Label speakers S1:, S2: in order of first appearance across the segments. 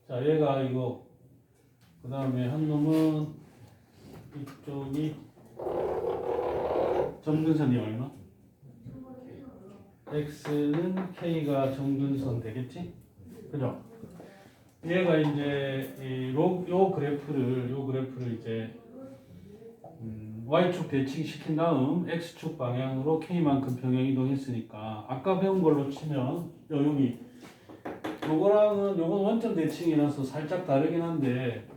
S1: 자, 얘가 이거. 그 다음에 한 놈은 이쪽이 점근선이 얼마? x는 k가 점근선 되겠지? 그죠? 얘가 이제 요 그래프를 이제 y축 대칭시킨 다음 x축 방향으로 k만큼 평행 이동했으니까 아까 배운 걸로 치면 여기 요건 원점 대칭이라서 살짝 다르긴 한데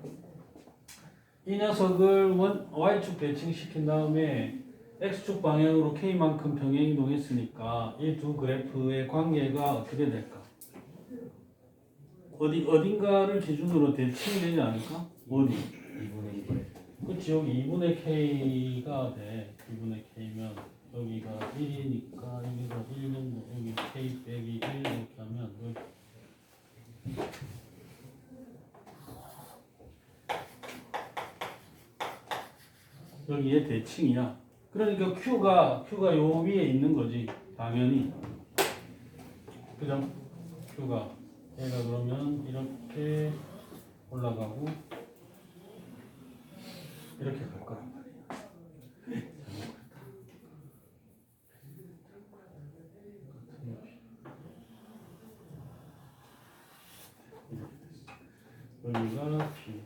S1: 이 녀석을 y축 대칭시킨 다음에 x축 방향으로 k만큼 평행 이동했으니까 이 두 그래프의 관계가 어떻게 될까? 어딘가를 기준으로 대칭이 되지 않을까? 어디?
S2: 2분의 1.
S1: 그치, 여기 2분의 k가 돼. 2분의 k면 여기가 1이니까 여기가 1는 여기 k 빼기 1 이렇게 하면 여기에 대칭이야. 그러니까 Q가 요 위에 있는 거지. 당연히. 그죠? Q가. 얘가 그러면 이렇게 올라가고 이렇게 갈 거란 말이야. 여기가 P.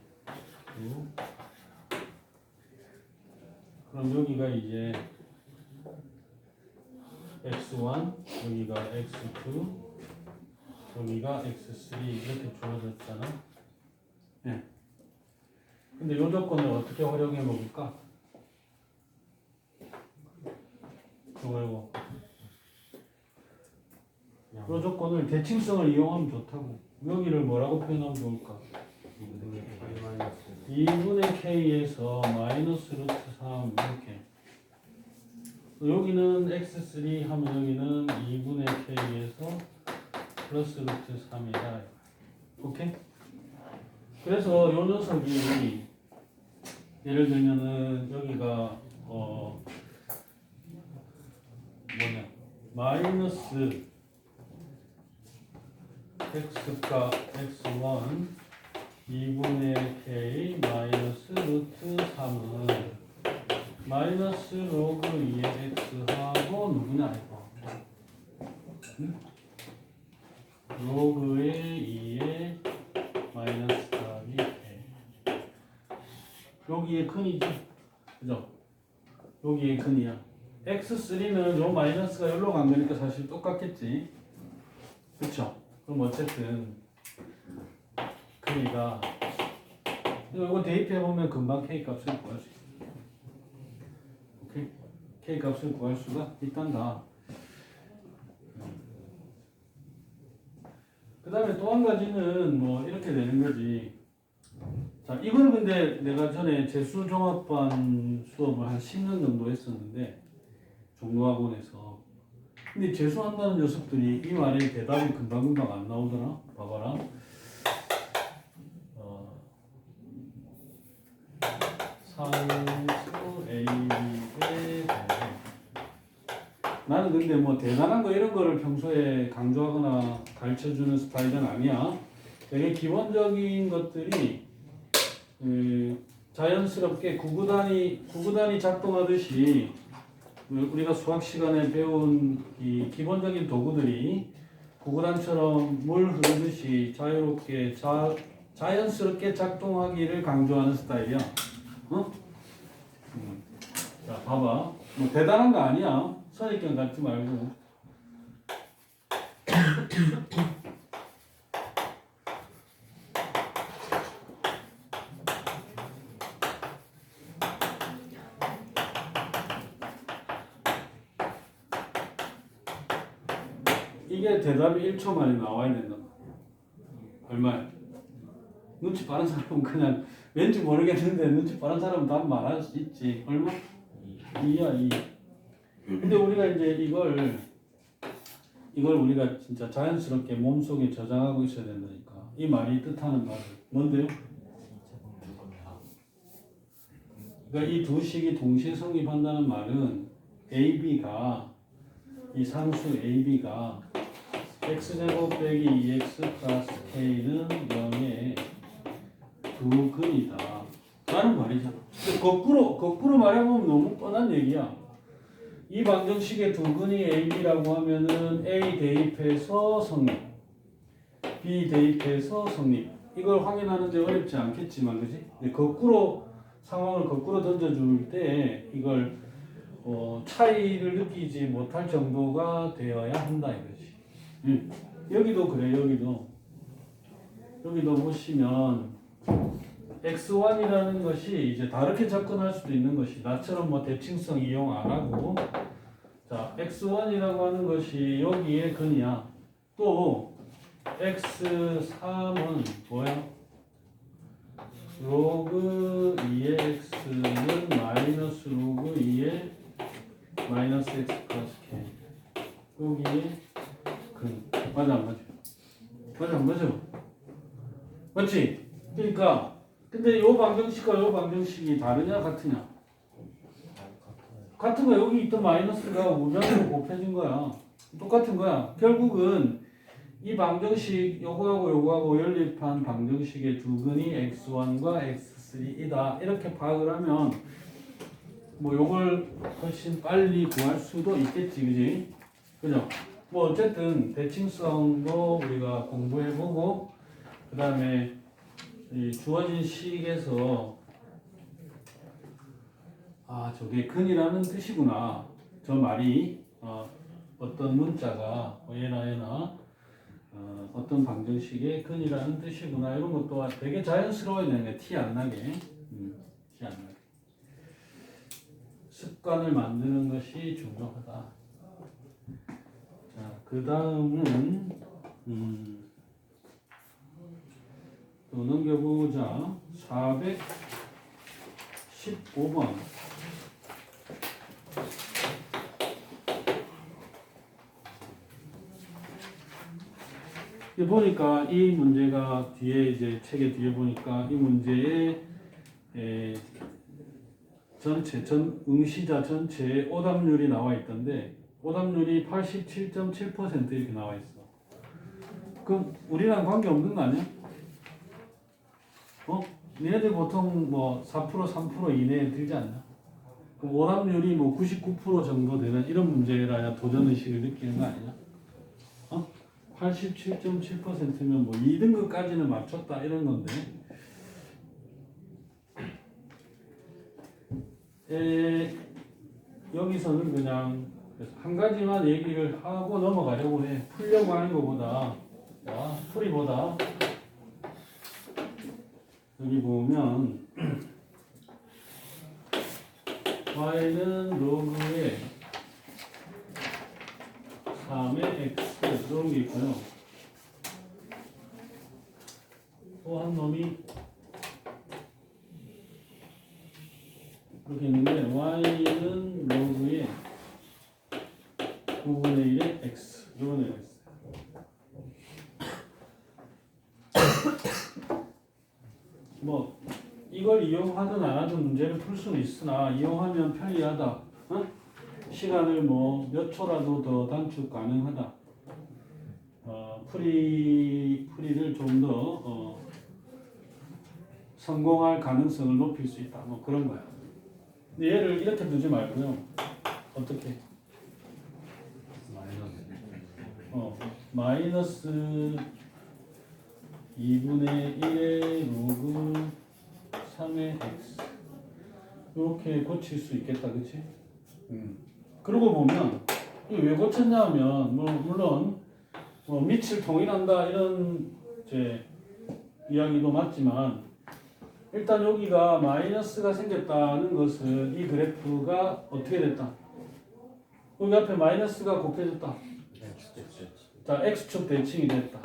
S1: 그럼 여기가 이제 X1, 여기가 X2, 여기가 X3 이렇게 주어졌잖아. 네. 근데 이 조건을 어떻게 활용해 볼까? 이거. 이 조건을 대칭성을 이용하면 좋다고. 여기를 뭐라고 표현하면 좋을까? 2분의 k에서 마이너스 루트 3 이렇게. 여기는 x3 하면 여기는 2분의 k에서 플러스 루트 3이다. 오케이? 그래서 요 녀석이 예를 들면은 여기가 마이너스 x가 x1 2분의 k 마이너스 루트 3은 마이너스 로그 2의 x하고 누구냐 이거 로그의 2의 마이너스 4이 k 여기에 근이지 그죠? 여기에 근이야. x3는 요 마이너스가 여기로 간 거니까 사실 똑같겠지 그쵸? 그럼 어쨌든 그러니까 이거 대입해보면 금방 k 값을 구할 수 있어. 오케이? k 값을 구할 수가 있단다. 그 다음에 또 한 가지는 뭐 이렇게 되는 거지. 자, 이거는 근데 내가 전에 재수종합반 수업을 한 10년 정도 했었는데 종로학원에서 근데 재수한다는 녀석들이 이 말에 대답이 금방금방 안 나오더라. 봐봐라. 상수 A의 나는 근데 뭐 대단한 거 이런 거를 평소에 강조하거나 가르쳐주는 스타일은 아니야. 되게 기본적인 것들이 자연스럽게 구구단이 작동하듯이 우리가 수학 시간에 배운 이 기본적인 도구들이 구구단처럼 물 흐르듯이 자유롭게 자연스럽게 작동하기를 강조하는 스타일이야. 어? 자, 봐봐. 뭐 대단한 거 아니야. 선입견 갖지 말고. 이게 대답이 1초 만에 나와야 된다. 얼마야? 눈치 빠른 사람은 그냥 왠지 모르겠는데 눈치 빠른 사람은 답 말할 수 있지. 얼마? 2야 2. 근데 우리가 이제 이걸 우리가 진짜 자연스럽게 몸속에 저장하고 있어야 된다니까. 이 말이 뜻하는 말은 뭔데요? 그러니까 이 두 식이 동시에 성립한다는 말은 AB가 이 상수 AB가 x제곱 빼기 2x 플러스 k는 0에 두 근이다 라는 말이잖아. 거꾸로 말해보면 너무 뻔한 얘기야. 이 방정식의 두 근이 A, B라고 하면은 A 대입해서 성립, B 대입해서 성립. 이걸 확인하는데 어렵지 않겠지만, 그지? 상황을 거꾸로 던져줄 때 이걸 차이를 느끼지 못할 정도가 되어야 한다 이거지. 여기도 그래. 여기도 보시면 x1이라는 것이 이제 다르게 접근할 수도 있는 것이, 나처럼 뭐 대칭성 이용 안 하고, 자 x1이라고 하는 것이 여기에 근이야. 또 x3은 뭐야? 로그 2의 x는 마이너스 로그 2의 마이너스 x 플러스 k. 여기에 근. 맞아 안 맞아? 맞아 안 맞아? 맞지? 그러니까 근데 요 방정식과 요 방정식이 다르냐 같으냐? 같은 거야. 여기 있던 마이너스가 우변으로 곱해진 거야. 똑같은 거야. 결국은 이 방정식 요거하고 연립한 방정식의 두 근이 x1과 x3이다. 이렇게 파악을 하면 뭐 요걸 훨씬 빨리 구할 수도 있겠지, 그지? 그죠? 뭐 어쨌든 대칭성도 우리가 공부해보고, 그 다음에 이 주어진 식에서 저게 근이라는 뜻이구나. 저 말이 어떤 문자가 얘나 어떤 방정식의 근이라는 뜻이구나. 이런 것도 되게 자연스러워야 되는 거야. 티 안 나게. 티 안 나게. 습관을 만드는 것이 중요하다. 자, 그 다음은 또 넘겨보자. 415번. 보니까 이 문제가 뒤에 이제 책의 뒤에 보니까 이 문제의 응시자 전체의 오답률이 나와 있던데, 오답률이 87.7% 이렇게 나와 있어. 그럼 우리랑 관계 없는 거 아니야? 니네들 보통 뭐 4%, 3% 이내에 들지 않나? 그럼 오답률이 뭐 99% 정도 되는 이런 문제라야 도전의식을 느끼는 거 아니냐? 87.7%면 뭐 2등급까지는 맞췄다 이런 건데, 여기서는 그냥 한 가지만 얘기를 하고 넘어가려고 해. 풀려고 하는 것보다, 풀이보다. 여기 보면 y는 로그의 3의 x 이런 게 있고요. 또 한 놈이 이렇게 있는데 y는 로그의 9분의 1의 x 이런 애가 있어요. 뭐 이걸 이용하든 안 하든 문제를 풀 수는 있으나, 이용하면 편리하다. 시간을 뭐 몇 초라도 더 단축 가능하다. 풀이를 좀 더 성공할 가능성을 높일 수 있다. 뭐 그런 거야. 근데 얘를 이렇게 두지 말고요. 어떻게? 마이너스 2분의 1의 로그 3의 x 이렇게 고칠 수 있겠다, 그치? 그러고 보면 이거 왜 고쳤냐 하면 뭐 물론 밑을 통일한다 이런 이제 이야기도 맞지만, 일단 여기가 마이너스가 생겼다는 것은 이 그래프가 어떻게 됐다? 여기 앞에 마이너스가 곱해졌다. 자, x축 대칭이 됐다.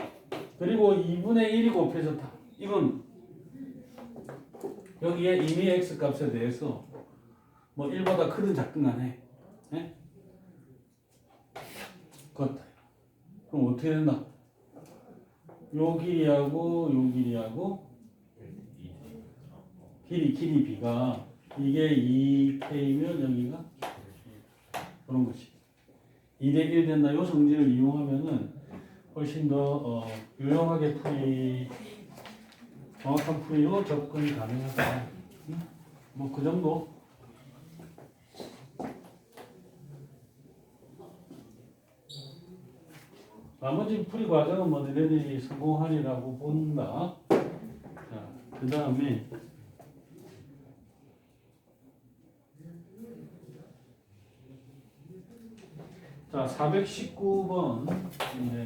S1: 그리고 2분의 1이 곱해졌다. 이건 여기에 이미 x 값에 대해서 뭐 1보다 크든 작든 간에 그렇다. 그럼 어떻게 된다? 요 길이하고 요 길이하고 길이 b가 이게 2k면 여기가 그런 거지. 2대 1 된다. 요 성질을 이용하면은 훨씬 더 유용하게 정확한 풀이로 접근이 가능하다. 뭐 그 정도. 나머지 풀이 과정은 뭐 너희들이 성공하리라고 본다. 자, 그 다음에 자, 419번. 네.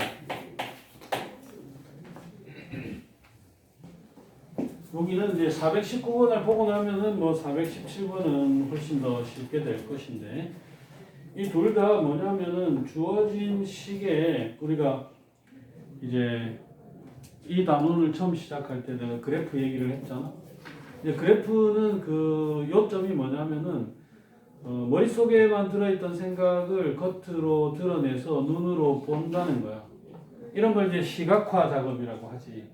S1: 여기는 이제 419번을 보고 나면은 뭐 417번은 훨씬 더 쉽게 될 것인데, 이 둘 다 뭐냐면은 주어진 식에 우리가 이제 이 단원을 처음 시작할 때 내가 그래프 얘기를 했잖아. 이제 그래프는 그 요점이 뭐냐면은 머릿속에만 들어있던 생각을 겉으로 드러내서 눈으로 본다는 거야. 이런 걸 이제 시각화 작업이라고 하지.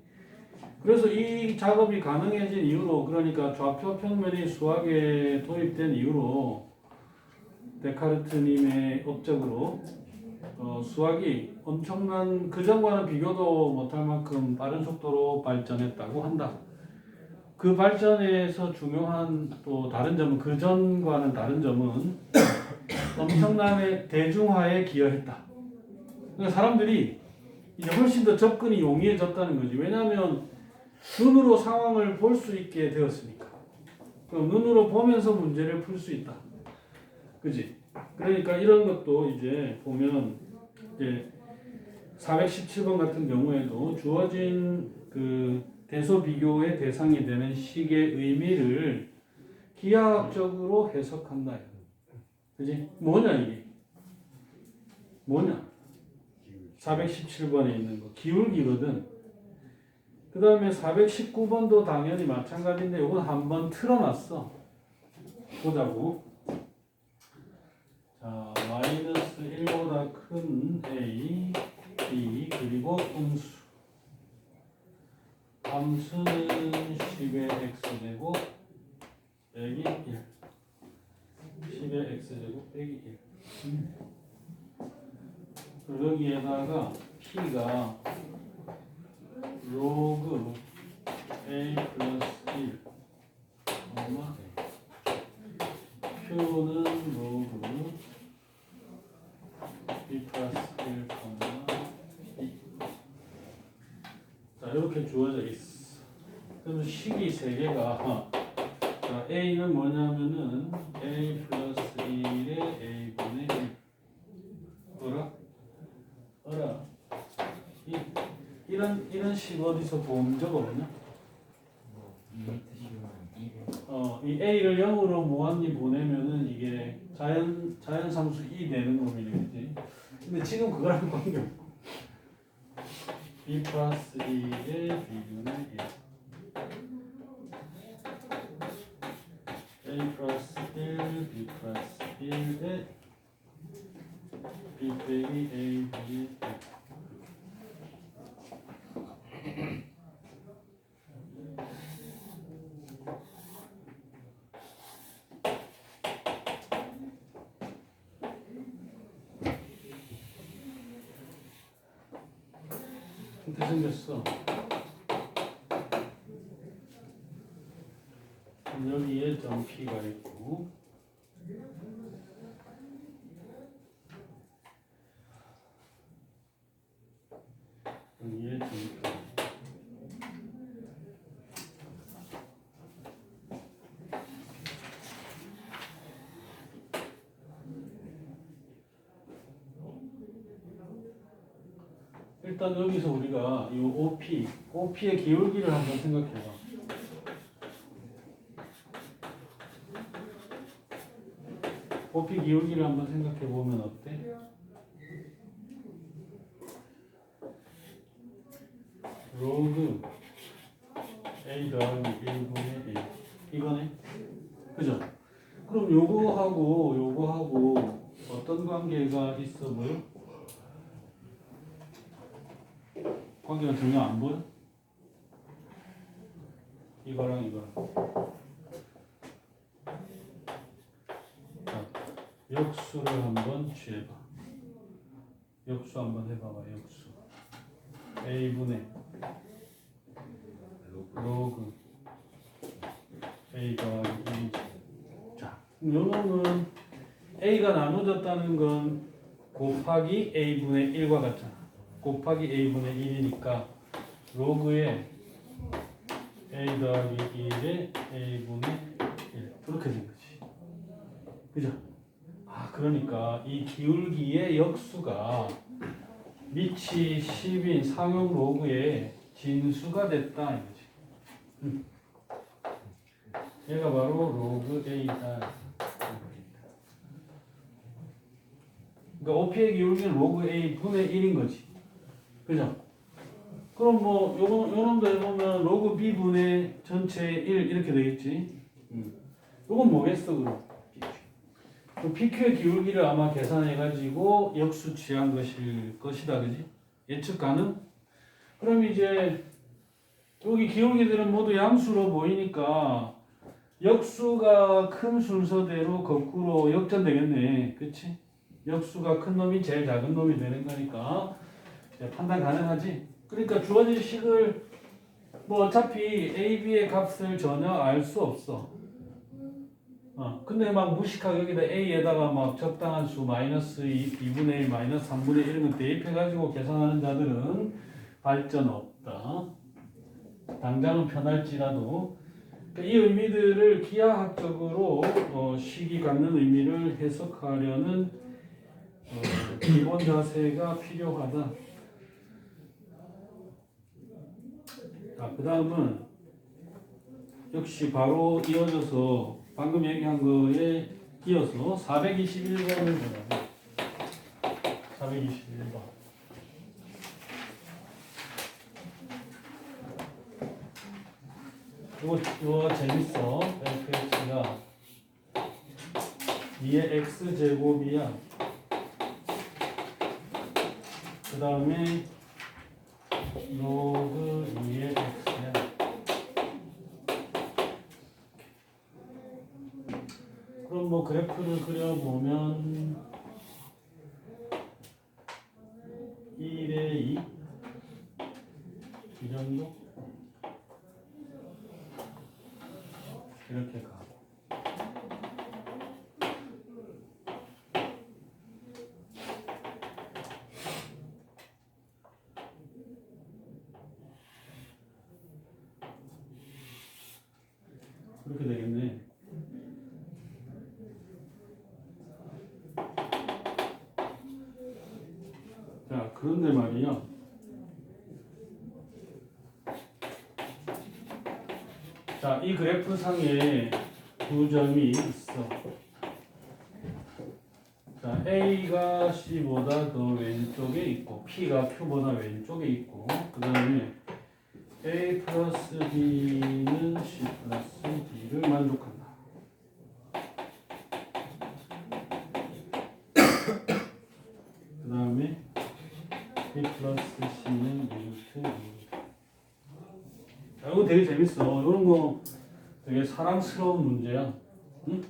S1: 그래서 이 작업이 가능해진 이후로, 그러니까 좌표 평면이 수학에 도입된 이후로 데카르트님의 업적으로 수학이 엄청난, 그전과는 비교도 못할 만큼 빠른 속도로 발전했다고 한다. 그 발전에서 중요한 또 다른 점은, 그전과는 다른 점은 엄청난 대중화에 기여했다. 그러니까 사람들이 이제 훨씬 더 접근이 용이해졌다는 거지. 왜냐하면 눈으로 상황을 볼 수 있게 되었으니까. 그럼 눈으로 보면서 문제를 풀 수 있다. 그지? 그러니까 이런 것도 이제 보면 이제 417번 같은 경우에도 주어진 그 대소 비교의 대상이 되는 식의 의미를 기하학적으로 해석한다. 그지? 뭐냐 이게? 뭐냐? 417번에 있는 거 기울기거든. 그 다음에 419번도 당연히 마찬가지인데 이건 한번 틀어놨어. 보자고. 자, 마이너스 1보다 큰 A, B, 그리고 음수. 함수는 10의 x제곱 빼기 1. 10의 x제곱 빼기 1. 그리고 여기에다가 p가 로그 a 플러스 1, q는 로그 b 플러스 1, 2. 자, 이렇게 주어져 있어. 그래서 식이 세 개가, 자, a는 뭐냐면은 a 플러스 1에 a분의 1. 어라? 이런 식 어디서 본 적 없냐? 이 a를 0으로 무한히 보내면은 이게 자연상수 e 되는 놈이겠지. 근데 지금 그거랑 관계없고. b 플러스 2의 b분의 1. a 플러스 1, b 플러스 1의 b 빼기 a, b의 1. 이렇게 생겼어. 여기에 점 P가 있고, 여기에 점 P. 일단 여기서 우리가 이 OP의 기울기를 한번 생각해봐. OP 기울기를 한번 생각해보면 어때? 로그 A 더하기 1분의 1. 이거네? 그죠? 그럼 요거하고 어떤 관계가 있어 보여? 관계가 전혀 안 보여? 이거랑 이거랑. 자, 역수를 한번 취해봐. 역수 한번 해봐봐. 역수. A분의 로그 A 더하기 1이지. 자, 요놈은 A가 나눠졌다는 건 곱하기 A분의 1과 같잖아. 곱하기 A분의 1이니까 로그에 A 더하기 1에 A분의 1 이렇게 된 거지. 그죠? 아, 그러니까 이 기울기의 역수가 밑이 10인 상용 로그의 진수가 됐다 이거지. 얘가 바로 로그 A다. 그러니까 OP의 기울기는 로그 A 분의 1인 거지. 그죠? 그럼 뭐 요놈도 해보면 로그 B 분의 전체 1 이렇게 되겠지. 요건 뭐겠어 그럼? PQ의 기울기를 아마 계산해가지고 역수 취한 것이다, 그지? 예측 가능? 그럼 이제 여기 기울기들은 모두 양수로 보이니까 역수가 큰 순서대로 거꾸로 역전되겠네, 그치? 역수가 큰 놈이 제일 작은 놈이 되는 거니까 판단 가능하지? 그러니까 주어진 식을 뭐 어차피 A, B의 값을 전혀 알 수 없어. 근데 막 무식하게 여기다 A에다가 막 적당한 수 마이너스 2분의 1, 마이너스 3분의 1 이런 거 대입해가지고 계산하는 자들은 발전 없다. 당장은 편할지라도 이 의미들을 기하학적으로 식이 갖는 의미를 해석하려는 기본 자세가 필요하다. 자, 그 다음은 역시 바로 이어져서 방금 얘기한 거에 이어서 421번을 보자. 421번. 이거 재밌어. fx가 2의 x제곱이야. 그 다음에 로그 2의 x야. 그럼 뭐 그래프를 그려보면 1의 2 이 정도? 이렇게 가고 그렇게 되겠네. 자, 그런데 말이야. 자, 이 그래프 상에 두 점이 있어. 자, A가 C보다 더 왼쪽에 있고, P가 Q보다 왼쪽에 있고, 그 다음에 A 플러스 B는 C 플러스 D를 만족한다. 그 다음에 B 플러스 C는 루트 2. 자, 이거 되게 재밌어. 이런 거 되게 사랑스러운 문제야. 응?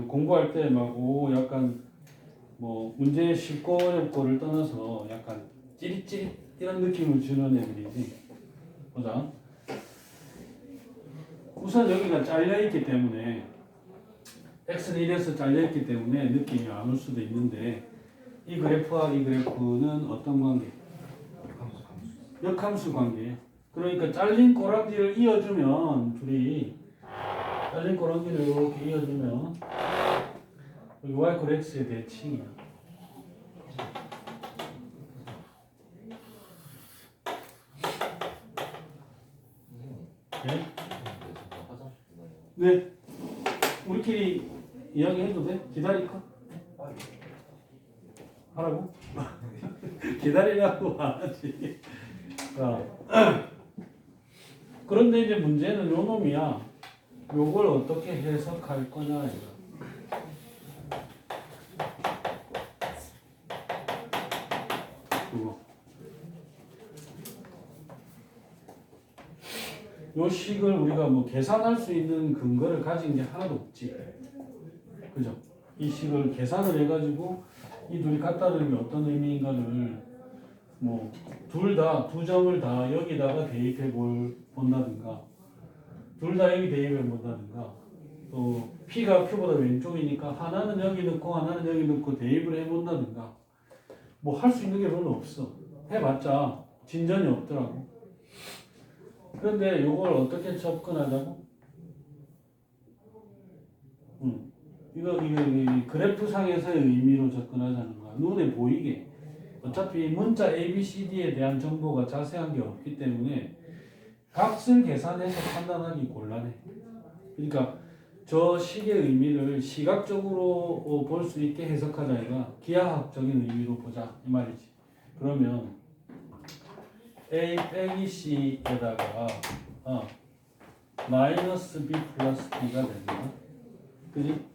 S1: 공부할 때 막 약간 뭐 문제 쉽고 어렵고를 떠나서 약간 찌릿찌릿 이런 느낌을 주는 애들이지. 보자. 우선 여기가 잘려있기 때문에 x는 1에서 잘려있기 때문에 느낌이 안 올 수도 있는데 이 그래프와 이 그래프는 어떤 관계? 역함수 관계예요. 그러니까 잘린 꼬랑지를 이어주면 둘이 잘린 꼬랑지를 이렇게 이어주면 여기 y = x의 대칭이야. 네? 네. 우리끼리 이야기해도 돼? 기다릴까? 하라고? 기다리라고 안 하지. 그런데 이제 문제는 요 놈이야. 요걸 어떻게 해석할 거냐 이거. 요 식을 우리가 뭐 계산할 수 있는 근거를 가진 게 하나도 없지. 그죠? 이 식을 계산을 해가지고 이 둘이 같다는 게 어떤 의미인가를 뭐 둘 다 두 점을 다 여기다가 대입해 본다든가 둘 다 여기 대입해 본다든가 또 P가 Q보다 왼쪽이니까 하나는 여기 넣고 하나는 여기 넣고 대입을 해 본다든가 뭐 할 수 있는 게 별로 없어. 해봤자 진전이 없더라고. 그런데 이걸 어떻게 접근하자고? 이거 그래프상에서의 의미로 접근하자는 거야. 눈에 보이게. 어차피 문자 ABCD에 대한 정보가 자세한 게 없기 때문에 값을 계산해서 판단하기 곤란해. 그러니까 저 식의 의미를 시각적으로 볼 수 있게 해석하자 이가 기하학적인 의미로 보자 이 말이지. 그러면 A 빼기 C에다가 마이너스 B 플러스 D가 된다. 그지?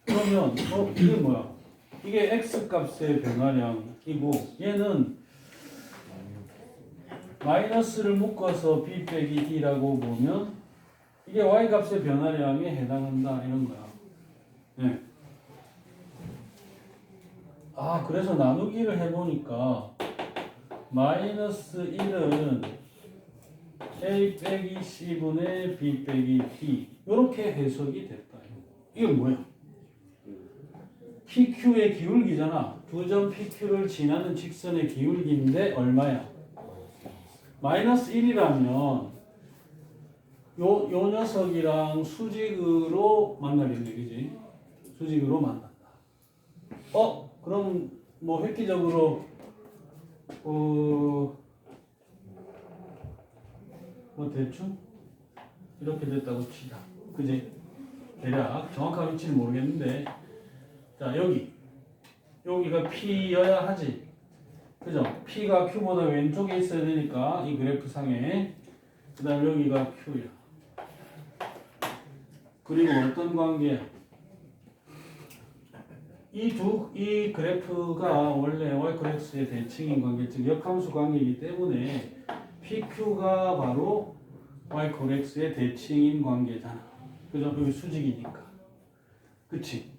S1: 그러면 이게 뭐야? 이게 x 값의 변화량이고 얘는 마이너스를 묶어서 b 빼기 d라고 보면 이게 y 값의 변화량에 해당한다 이런 거야. 네. 그래서 나누기를 해보니까 마이너스 1은 a 빼기 c분의 b 빼기 d 이렇게 해석이 됐다. 이게 뭐야? PQ의 기울기잖아. 두 점 PQ를 지나는 직선의 기울기인데 얼마야? 마이너스 1이라면 요 녀석이랑 수직으로 만나겠네, 그지? 수직으로 만난다. 그럼 뭐 획기적으로 뭐 대충 이렇게 됐다고 치자, 그지? 대략 정확한 위치는 모르겠는데. 자, 여기가 P여야 하지. 그죠? P가 Q보다 왼쪽에 있어야 되니까 이 그래프 상에. 그 다음 여기가 Q야. 그리고 어떤 관계야? 이 그래프가 원래 yx의 대칭인 관계, 즉 역함수 관계이기 때문에 PQ가 바로 yx의 대칭인 관계잖아. 그죠? 여기 수직이니까. 그치?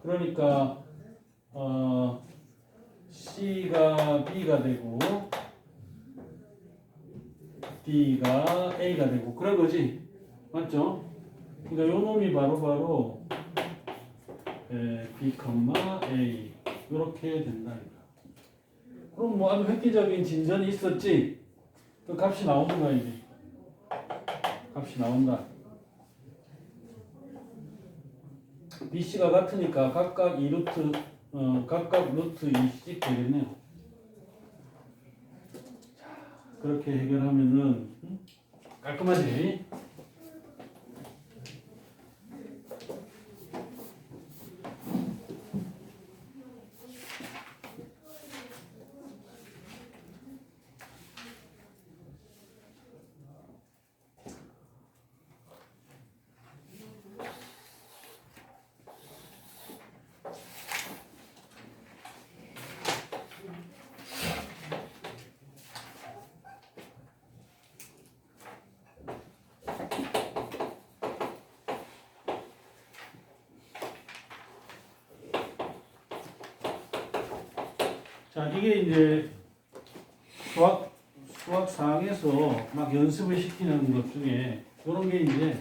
S1: 그러니까 C가 B가 되고 D가 A가 되고 그런 거지. 맞죠? 그러니까 요 놈이 바로 B, A 이렇게 된다. 그럼 뭐 아주 획기적인 진전이 있었지. 그 값이 나오는 거야 이제. 값이 나온다. BC가 같으니까 각각 각각 루트 2씩 되겠네요. 자, 그렇게 해결하면은 깔끔하지? 자, 이게 이제 수학 상에서 막 연습을 시키는 것 중에 이런 게 이제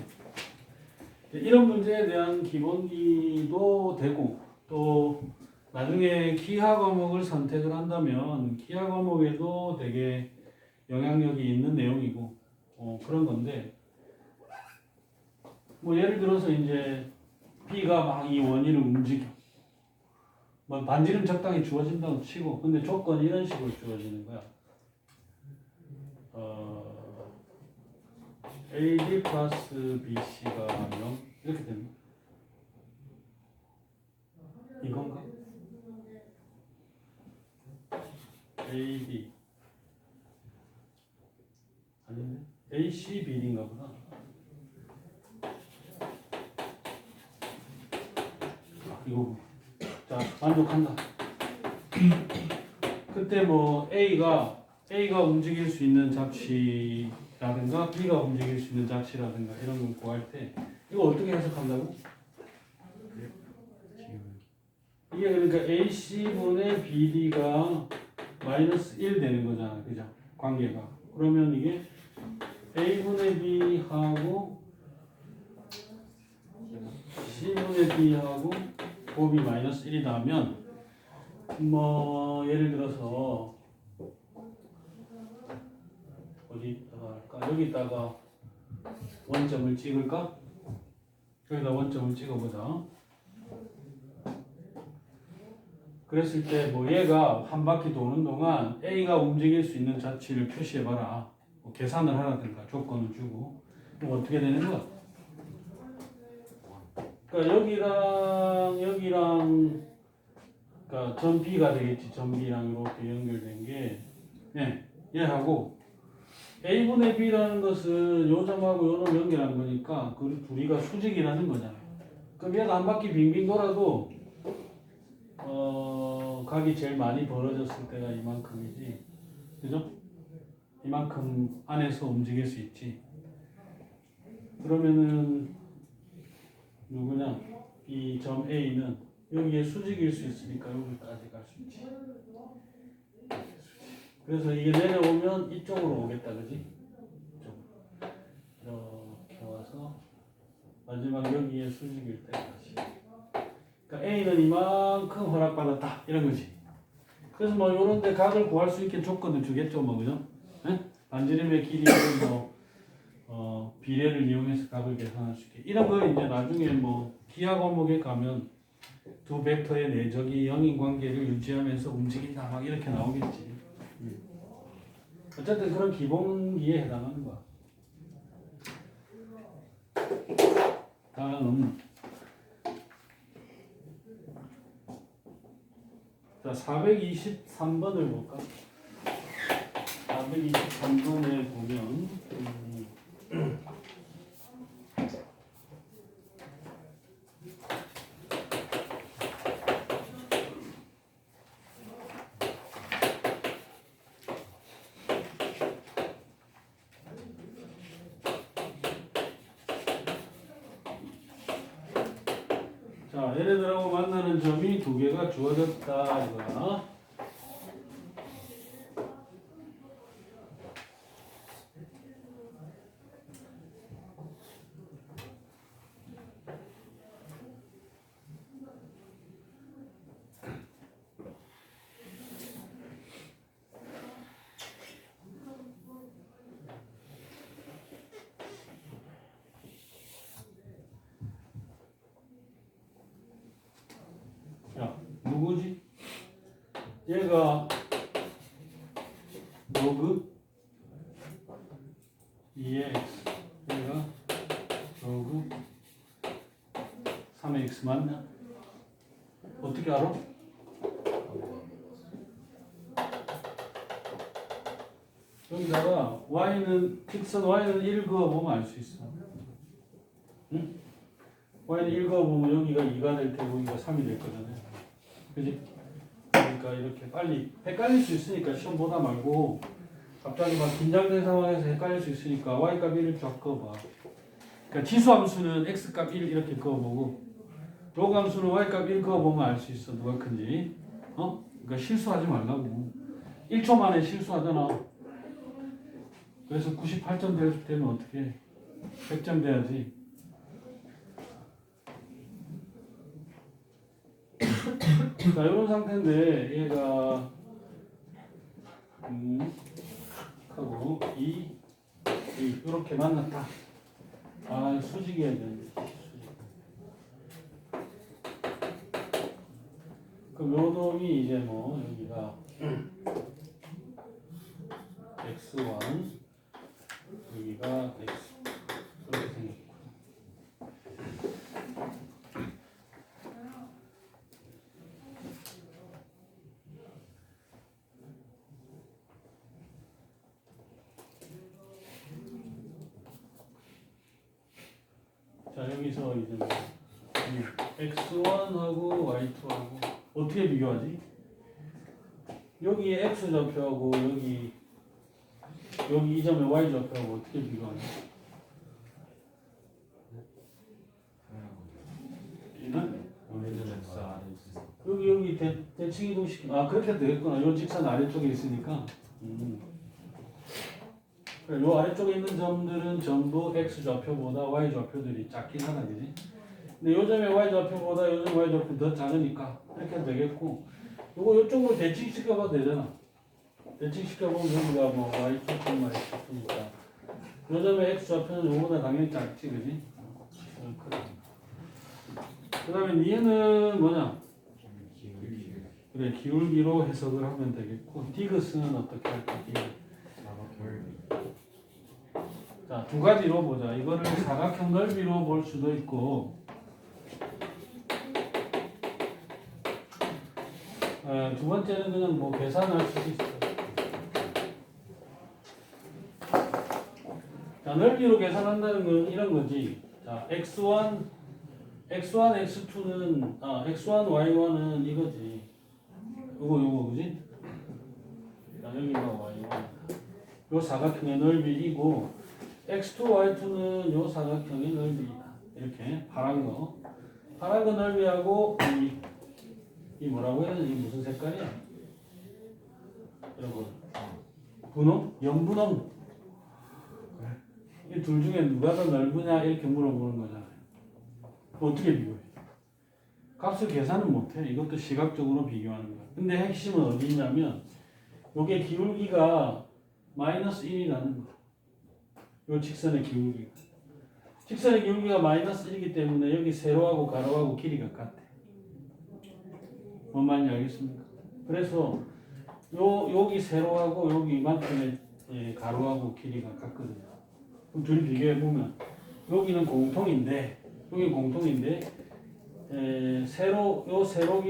S1: 이런 문제에 대한 기본기도 되고 또 나중에 기하 과목을 선택을 한다면 기하 과목에도 되게 영향력이 있는 내용이고 그런 건데 뭐 예를 들어서 이제 B가 막 이 원위를 움직여. 뭐 반지름 적당히 주어진다고 치고 근데 조건이 이런 식으로 주어지는 거야. AD 플러스 BC가 0 이렇게 됩니다. 이건가? AD 아닌데? AC, BD인가 보다. 이거 자 만족한다. 그때 뭐 A가 움직일 수 있는 잡치라든가 B가 움직일 수 있는 잡치라든가 이런 걸 구할 때 이거 어떻게 해석한다고? 기울기. 이게 그러니까 AC분의 BD가 마이너스 1 되는 거잖아. 그죠? 관계가. 그러면 이게 A분의 B하고 C분의 B하고 곱이 마이너스 1이다 하면 뭐 예를 들어서 어디다가 할까? 여기다가 원점을 찍을까? 여기다 원점을 찍어보자. 그랬을 때 뭐 얘가 한 바퀴 도는 동안 A가 움직일 수 있는 자치를 표시해봐라. 뭐 계산을 하라든가 조건을 주고 그럼 어떻게 되는 거야? 그러니까 여기랑 그러니까 점 B가 되겠지. 점 B랑 이렇게 연결된 게 얘하고 A분의 B라는 것은 요 점하고 요 점 연결한 거니까 그 둘이가 수직이라는 거잖아. 그럼 얘가 한 바퀴 빙빙 돌아도 각이 제일 많이 벌어졌을 때가 이만큼이지. 그죠? 이만큼 안에서 움직일 수 있지. 그러면은 누구냐? 이 점 A는 여기에 수직일 수 있으니까 여기까지 갈 수 있지. 그래서 이게 내려오면 이쪽으로 오겠다. 그지? 이쪽으로. 이렇게 와서 마지막 여기에 수직일 때까지. 그러니까 A는 이만큼 허락받았다. 이런 거지. 그래서 뭐 요런 데 각을 구할 수 있게 조건을 주겠죠. 뭐 그죠? 반지름의 길이를 비례를 이용해서 각을 계산할 수 있게. 이런 거 이제 나중에 뭐 기하 과목에 가면 두 벡터의 내적이 영인 관계를 유지하면서 움직인다 막 이렇게 나오겠지. 어쨌든 그런 기본기에 해당하는 거야. 다음 자 423번을 볼까? 423번에 보면 자, 얘네들하고 만나는 점이 두 개가 주어졌다 이거야. 자, 누구지? 얘가 로그 2x, 얘가 로그 3x 맞나? 어떻게 알아? 여기다가 y는 직선 y는 1 그어보면 알 수 있어. 응? y는 1 그어보면 여기가 2가 될 테고 여기가 3이 될 거잖아요. 그지? 그러니까 이렇게 빨리 헷갈릴 수 있으니까 시험 보다 말고 갑자기 막 긴장된 상황에서 헷갈릴 수 있으니까 y값 1을 쫙 그어봐. 그러니까 지수함수는 x값 1 이렇게 그어보고 로그함수는 y값 1 그어보면 알 수 있어. 누가 큰지. 그러니까 실수하지 말라고. 1초 만에 실수하잖아. 그래서 98점 되면 어떻게 해? 100점 돼야지. 자, 이런 상태인데 얘가 하고 2 이렇게 만났다. 아, 수직이어야 되는데. 수직. 그럼 요 놈이 이제 뭐 여기가 x1 여기가 x 그렇게 생겼고. 자, 여기서 이제 뭐 x1하고 y2하고 어떻게 비교하지? 여기에 x 좌표하고 여기 이 점에 y 좌표하고 어떻게 비교하냐? 여기 대칭 이동시키. 아 그렇게 되겠구나. 요 직선 아래쪽에 있으니까. 그래, 요 아래쪽에 있는 점들은 전부 x 좌표보다 y 좌표들이 작긴 하다, 그지? 근데 요점의 y 좌표보다 요점 y 좌표 더 작으니까 이렇게 하면 되겠고, 요거 이쪽으로 대칭 시켜봐도 되잖아. 대칭 시켜보면 여기가 뭐 y 좌표만 있으니까 요점의 x 좌표는 요거보다 당연히 작지, 그지? 그 다음에 얘는 뭐냐? 그래, 기울기로 해석을 하면 되겠고, 디귿은 어떻게 할까? 자, 두 가지로 보자. 이거를 사각형 넓이로 볼 수도 있고, 두 번째는 그냥 뭐 계산할 수도 있어요. 자, 넓이로 계산한다는 건 이런 거지. 자, x1, x2는, x1, y1은 이거지. 요거, 그지? 자, 여기가 y1. 요 사각형의 넓이이고, x2, y2는 요 사각형의 넓이이다. 이렇게 파란 거. 파란 거 넓이하고, 이 뭐라고 해야 되지? 이 무슨 색깔이야? 여러분. 분홍? 영분홍. 이 둘 중에 누가 더 넓으냐 이렇게 물어보는 거잖아요. 어떻게 비교해? 값을 계산은 못해. 이것도 시각적으로 비교하는 거야. 근데 핵심은 어디 있냐면 요게 기울기가 마이너스 1이라는 거야. 요 직선의 기울기가. 직선의 기울기가 마이너스 1이기 때문에 여기 세로하고 가로하고 길이가 같아. 뭔 말인지 알겠습니까? 그래서 여기 세로하고 여기 이만큼의 가로하고 길이가 같거든요. 그럼 둘이 비교해보면 여기는 공통인데 세로 길이